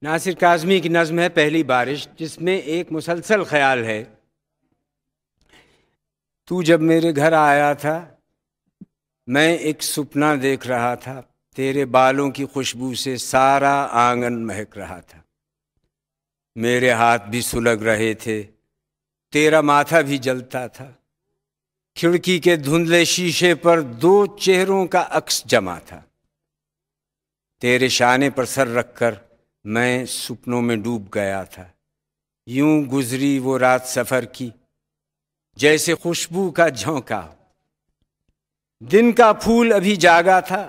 नासिर काज़मी की नज़्म है पहली बारिश, जिसमें एक मुसलसल ख्याल है। तू जब मेरे घर आया था, मैं एक सुपना देख रहा था। तेरे बालों की खुशबू से सारा आंगन महक रहा था। मेरे हाथ भी सुलग रहे थे, तेरा माथा भी जलता था। खिड़की के धुंधले शीशे पर दो चेहरों का अक्स जमा था। तेरे शाने पर सर रखकर मैं सपनों में डूब गया था। यूं गुजरी वो रात सफर की, जैसे खुशबू का झोंका। दिन का फूल अभी जागा था,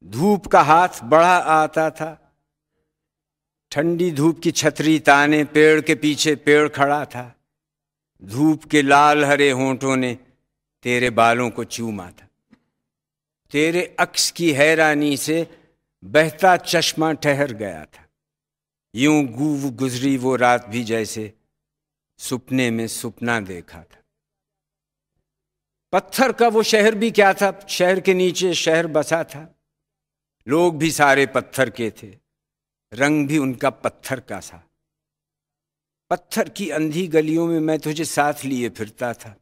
धूप का हाथ बढ़ा आता था। ठंडी धूप की छतरी ताने पेड़ के पीछे पेड़ खड़ा था। धूप के लाल हरे होंठों ने तेरे बालों को चूमा था। तेरे अक्स की हैरानी से बहता चश्मा ठहर गया था। यूं गुजरी वो रात भी जैसे सुपने में सुपना देखा था। पत्थर का वो शहर भी क्या था, शहर के नीचे शहर बसा था। लोग भी सारे पत्थर के थे, रंग भी उनका पत्थर का था। पत्थर की अंधी गलियों में मैं तुझे साथ लिए फिरता था।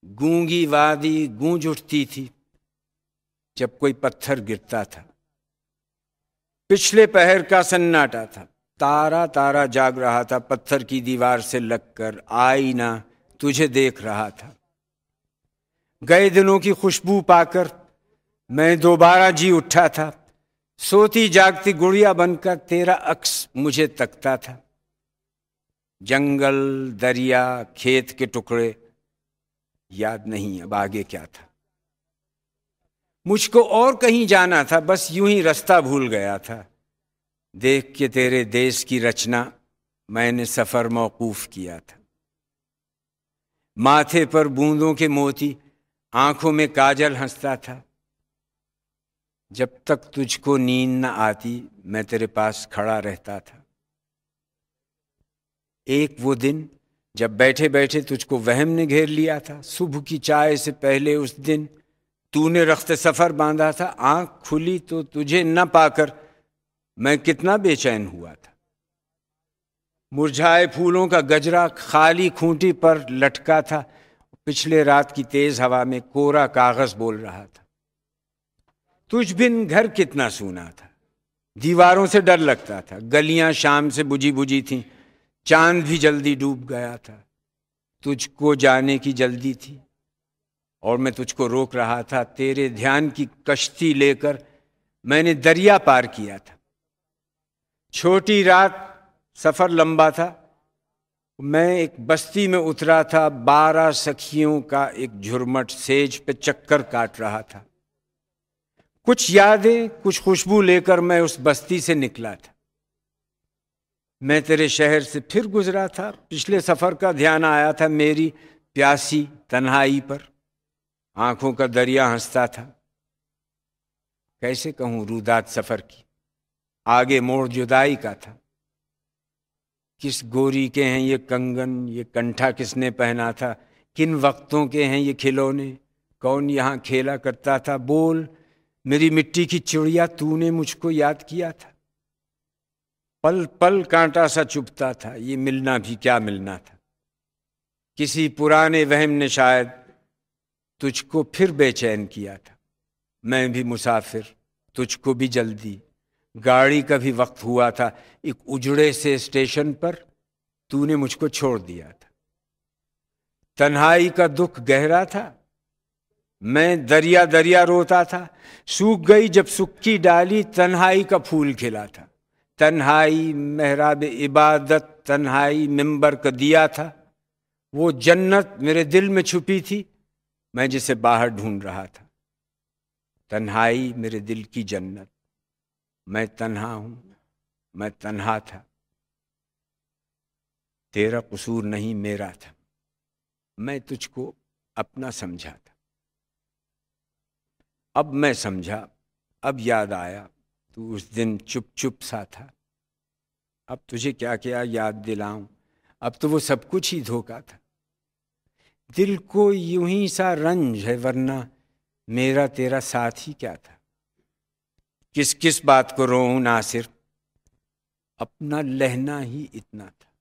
गूंगी वादी गूंज उठती थी जब कोई पत्थर गिरता था। पिछले पहर का सन्नाटा था, तारा तारा जाग रहा था। पत्थर की दीवार से लगकर आईना तुझे देख रहा था। गए दिनों की खुशबू पाकर मैं दोबारा जी उठा था। सोती जागती गुड़िया बनकर तेरा अक्स मुझे तकता था। जंगल, दरिया, खेत के टुकड़े, याद नहीं अब आगे क्या था। मुझको और कहीं जाना था, बस यूं ही रास्ता भूल गया था। देख के तेरे देश की रचना मैंने सफर मौकूफ किया था। माथे पर बूंदों के मोती, आंखों में काजल हंसता था। जब तक तुझको नींद न आती मैं तेरे पास खड़ा रहता था। एक वो दिन जब बैठे बैठे तुझको वहम ने घेर लिया था। सुबह की चाय से पहले उस दिन तूने रख्ते सफर बांधा था। आंख खुली तो तुझे न पाकर मैं कितना बेचैन हुआ था। मुरझाए फूलों का गजरा खाली खूंटी पर लटका था। पिछले रात की तेज हवा में कोरा कागज बोल रहा था। तुझ बिन घर कितना सूना था, दीवारों से डर लगता था। गलियां शाम से बुझी बुझी थीं, चांद भी जल्दी डूब गया था। तुझको जाने की जल्दी थी और मैं तुझको रोक रहा था। तेरे ध्यान की कश्ती लेकर मैंने दरिया पार किया था। छोटी रात, सफर लंबा था। मैं एक बस्ती में उतरा था। 12 सखियों का एक झुरमट सेज पे चक्कर काट रहा था। कुछ यादें, कुछ खुशबू लेकर मैं उस बस्ती से निकला था। मैं तेरे शहर से फिर गुजरा था। पिछले सफर का ध्यान आया था मेरी प्यासी तन्हाई पर। आंखों का दरिया हंसता था। कैसे कहूं रुदात सफर की, आगे मोड़ जुदाई का था। किस गोरी के हैं ये कंगन, ये कंठा किसने पहना था। किन वक्तों के हैं ये खिलौने, कौन यहाँ खेला करता था। बोल मेरी मिट्टी की चिड़िया, तूने मुझको याद किया था। पल पल कांटा सा चुभता था, ये मिलना भी क्या मिलना था। किसी पुराने वहम ने शायद तुझको फिर बेचैन किया था। मैं भी मुसाफिर, तुझको भी जल्दी। गाड़ी का भी वक्त हुआ था। एक उजड़े से स्टेशन पर तूने मुझको छोड़ दिया था। तन्हाई का दुख गहरा था, मैं दरिया दरिया रोता था। सूख गई जब सूखी डाली, तन्हाई का फूल खिला था। तन्हाई मेहराब इबादत, तन्हाई मिंबर का दिया था। वो जन्नत मेरे दिल में छुपी थी, मैं जिसे बाहर ढूंढ रहा था। तन्हाई मेरे दिल की जन्नत, मैं तन्हा हूं, मैं तन्हा था। तेरा कसूर नहीं मेरा था, मैं तुझको अपना समझा था। अब मैं समझा, अब याद आया, तू उस दिन चुप चुप सा था। अब तुझे क्या क्या याद दिलाऊं, अब तो वो सब कुछ ही धोखा था। दिल को यूं ही सा रंज है, वरना मेरा तेरा साथ ही क्या था। किस किस बात को रोऊं नासिर, अपना लहना ही इतना था।